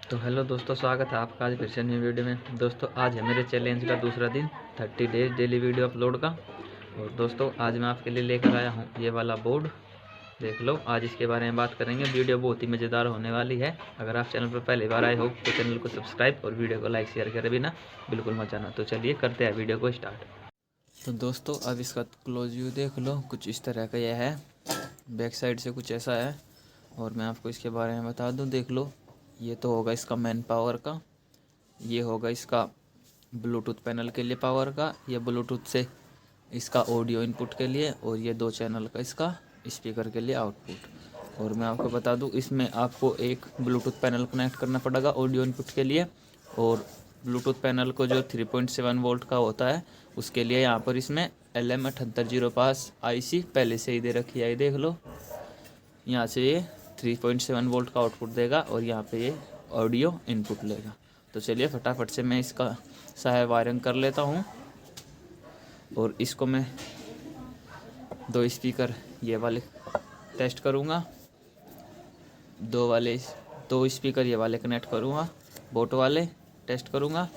तो हेलो दोस्तों, स्वागत है आपका आज फिर से नई वीडियो में। दोस्तों आज है मेरे चैलेंज का दूसरा दिन, 30 डेज डेली वीडियो अपलोड का। और दोस्तों आज मैं आपके लिए लेकर आया हूँ ये वाला बोर्ड, देख लो। आज इसके बारे में बात करेंगे। वीडियो बहुत ही मज़ेदार होने वाली है। अगर आप चैनल पर पहली बार आए हो तो चैनल को सब्सक्राइब और वीडियो को लाइक शेयर करे बिना बिल्कुल मत जाना। तो चलिए करते हैं वीडियो को स्टार्ट। तो दोस्तों अब इसका क्लोज व्यू देख लो, कुछ इस तरह का यह है। बैक साइड से कुछ ऐसा है। और मैं आपको इसके बारे में बता दूं, देख लो। ये तो होगा इसका मेन पावर का, ये होगा इसका ब्लूटूथ पैनल के लिए पावर का, ये ब्लूटूथ से इसका ऑडियो इनपुट के लिए, और ये 2 चैनल का इसका स्पीकर के लिए आउटपुट। और मैं आपको बता दूं, इसमें आपको एक ब्लूटूथ पैनल कनेक्ट करना पड़ेगा ऑडियो इनपुट के लिए। और ब्लूटूथ पैनल को जो 3.7 वोल्ट का होता है उसके लिए यहाँ पर इसमें LM7805 IC पहले से ही दे रखी है। ये देख लो, यहाँ से ये 3.7 वोल्ट का आउटपुट देगा और यहाँ पे ये ऑडियो इनपुट लेगा। तो चलिए फटाफट से मैं इसका सहाय वायरिंग कर लेता हूँ। और इसको मैं 2 स्पीकर ये वाले टेस्ट करूँगा, 2 स्पीकर ये वाले कनेक्ट करूँगा, बोट वाले टेस्ट करूँगा,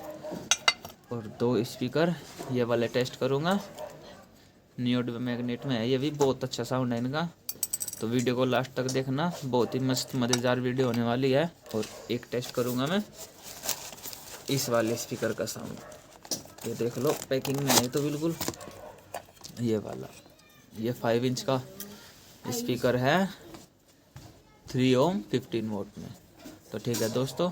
और 2 स्पीकर ये वाले टेस्ट करूँगा। नियोड मैग्नेट में है, ये भी बहुत अच्छा साउंड है इनका। तो वीडियो को लास्ट तक देखना, बहुत ही मस्त मज़ेदार वीडियो होने वाली है। और एक टेस्ट करूँगा मैं इस वाले स्पीकर का साउंड, ये देख लो पैकिंग में है तो बिल्कुल ये वाला, ये 5 इंच का स्पीकर है, 3 ओम 15 वोल्ट में। तो ठीक है दोस्तों,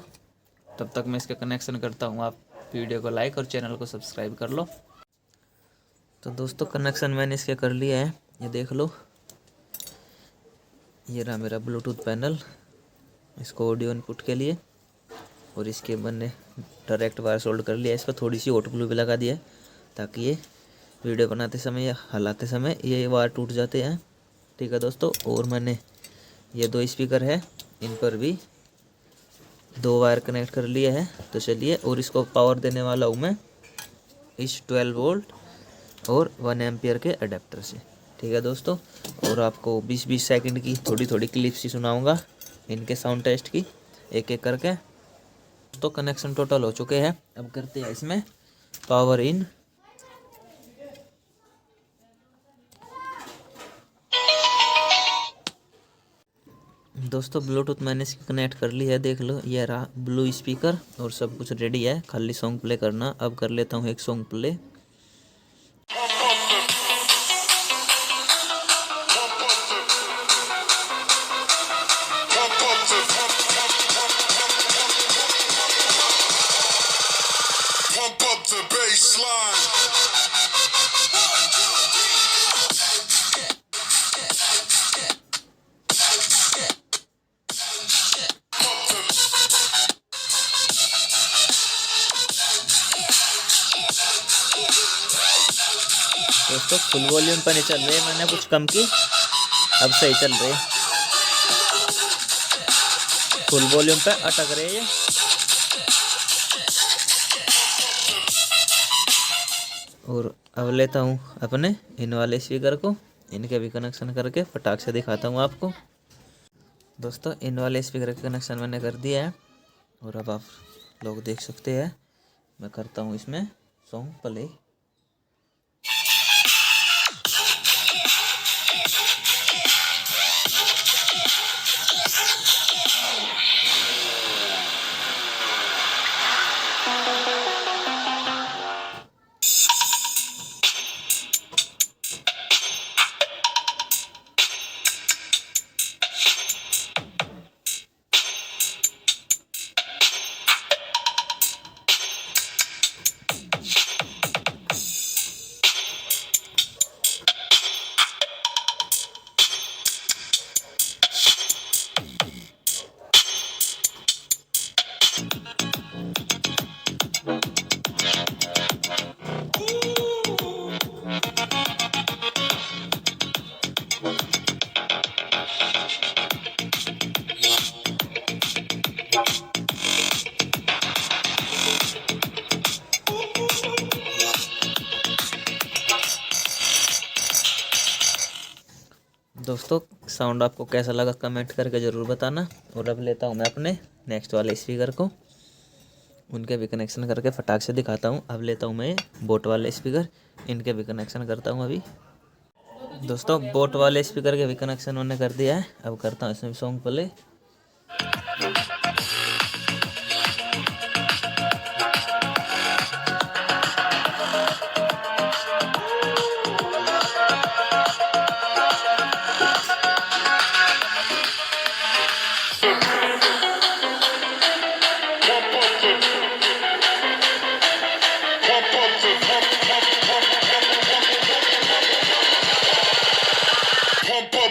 तब तक मैं इसका कनेक्शन करता हूँ। आप वीडियो को लाइक और चैनल को सब्सक्राइब कर लो। तो दोस्तों कनेक्शन मैंने इसके कर लिया है, ये देख लो। ये रहा मेरा ब्लूटूथ पैनल, इसको ऑडियो इनपुट के लिए। और इसके मैंने डायरेक्ट वायर सोल्ड कर लिया। इस पर थोड़ी सी हॉट ग्लू भी लगा दिया है ताकि ये वीडियो बनाते समय या हलाते समय ये वायर टूट जाते हैं। ठीक है दोस्तों, और मैंने ये 2 स्पीकर है, इन पर भी 2 वायर कनेक्ट कर लिए हैं। तो चलिए, और इसको पावर देने वाला हूँ मैं इस 12 वोल्ट और 1 एम्पियर के अडेप्टर से। ठीक है दोस्तों, और आपको 20-20 सेकंड की थोड़ी थोड़ी क्लिप्स ही सुनाऊंगा इनके साउंड टेस्ट की, एक एक करके। तो कनेक्शन टोटल हो चुके हैं। अब करते हैं इसमें पावर इन। दोस्तों ब्लूटूथ मैंने इसकी कनेक्ट कर ली है, देख लो। ये रहा ब्लू स्पीकर और सब कुछ रेडी है, खाली सॉन्ग प्ले करना। अब कर लेता हूँ एक सॉन्ग प्ले। दोस्तों फुल वॉल्यूम पर नहीं चल रहे, मैंने कुछ कम की, अब सही चल रहे। फुल वॉल्यूम पे अटक रहे ये। और अब लेता हूँ अपने इन वाले स्पीकर को, इनके भी कनेक्शन करके फटाक से दिखाता हूँ आपको। दोस्तों इन वाले स्पीकर का कनेक्शन मैंने कर दिया है, और अब आप लोग देख सकते हैं। मैं करता हूँ इसमें सॉन्ग प्ले। दोस्तों साउंड आपको कैसा लगा कमेंट करके ज़रूर बताना। और अब लेता हूँ मैं अपने नेक्स्ट वाले स्पीकर को, उनके भी कनेक्शन करके फटाक से दिखाता हूँ। अब लेता हूँ मैं बोट वाले स्पीकर, इनके भी कनेक्शन करता हूँ अभी। दोस्तों बोट वाले स्पीकर के भी कनेक्शन उन्होंने कर दिया है। अब करता हूँ इसमें सॉन्ग प्ले।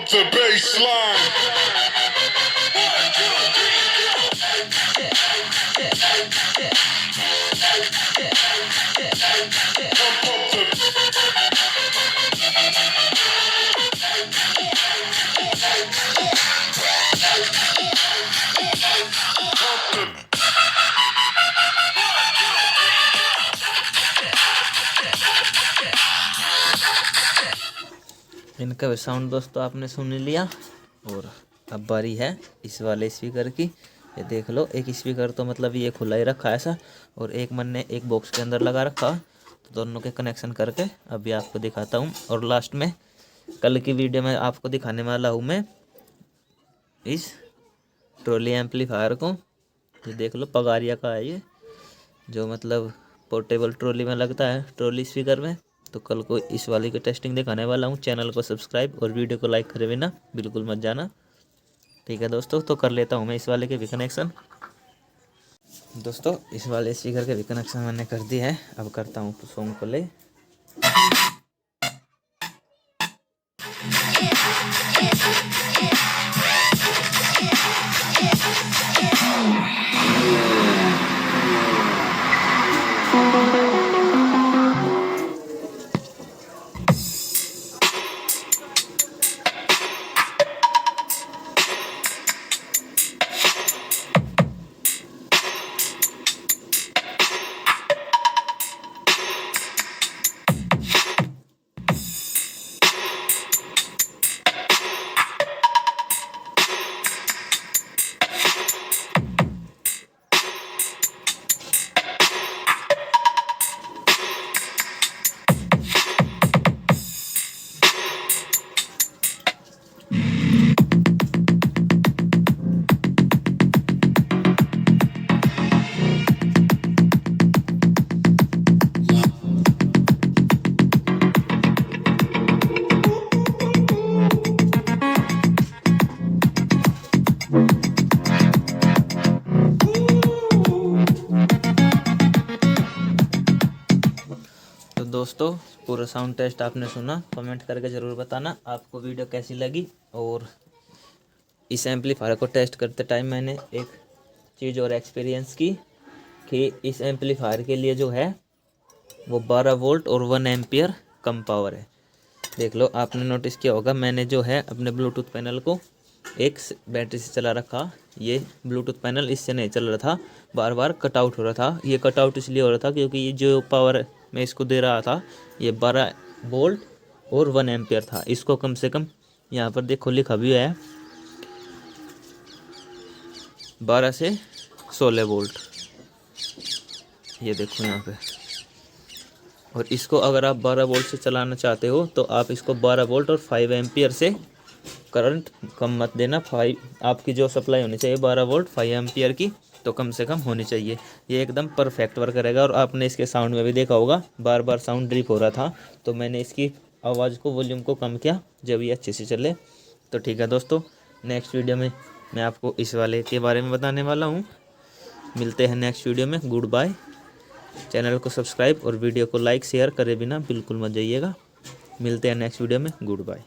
The baseline. इनका भी साउंड दोस्तों आपने सुन लिया। और अब बारी है इस वाले स्पीकर की। ये देख लो, एक स्पीकर तो मतलब ये खुला ही रखा है ऐसा, और एक मैंने एक बॉक्स के अंदर लगा रखा। तो दोनों के कनेक्शन करके अभी आपको दिखाता हूँ। और लास्ट में कल की वीडियो में आपको दिखाने वाला हूँ मैं इस ट्रॉली एम्पलीफायर को। ये देख लो, पगारिया का है ये, जो मतलब पोर्टेबल ट्रॉली में लगता है, ट्रॉली स्पीकर में। तो कल को इस वाली की टेस्टिंग दिखाने वाला हूँ। चैनल को सब्सक्राइब और वीडियो को लाइक करे बिना बिल्कुल मत जाना। ठीक है दोस्तों, तो कर लेता हूँ मैं इस वाले के भी कनेक्शन। दोस्तों इस वाले स्पीकर के भी कनेक्शन मैंने कर दिया है। अब करता हूँ सॉन्ग प्ले। दोस्तों पूरा साउंड टेस्ट आपने सुना, कमेंट करके ज़रूर बताना आपको वीडियो कैसी लगी। और इस एम्पलीफायर को टेस्ट करते टाइम मैंने एक चीज़ और एक्सपीरियंस की कि इस एम्पलीफायर के लिए जो है वो 12 वोल्ट और 1 एम्पियर कम पावर है। देख लो, आपने नोटिस किया होगा, मैंने जो है अपने ब्लूटूथ पैनल को एक बैटरी से चला रखा। ये ब्लूटूथ पैनल इससे नहीं चल रहा था, बार बार कट आउट हो रहा था। ये कट आउट इसलिए हो रहा था क्योंकि ये जो पावर मैं इसको दे रहा था ये 12 वोल्ट और 1 एम्पियर था। इसको कम से कम यहाँ पर देखो लिखा भी है 12 से 16 वोल्ट, ये देखो यहाँ पे। और इसको अगर आप 12 वोल्ट से चलाना चाहते हो तो आप इसको 12 वोल्ट और 5 एम्पियर से करंट कम मत देना। 5 आपकी जो सप्लाई होनी चाहिए 12 वोल्ट 5 एम्पियर की तो कम से कम होनी चाहिए। ये एकदम परफेक्ट वर्क करेगा। और आपने इसके साउंड में भी देखा होगा, बार बार साउंड ड्रिप हो रहा था, तो मैंने इसकी आवाज़ को वॉल्यूम को कम किया जब ये अच्छे से चले। तो ठीक है दोस्तों, नेक्स्ट वीडियो में मैं आपको इस वाले के बारे में बताने वाला हूँ। मिलते हैं नेक्स्ट वीडियो में। Goodbye. चैनल को सब्सक्राइब और वीडियो को लाइक शेयर करे बिना बिल्कुल मत जाइएगा। मिलते हैं नेक्स्ट वीडियो में। Good bye.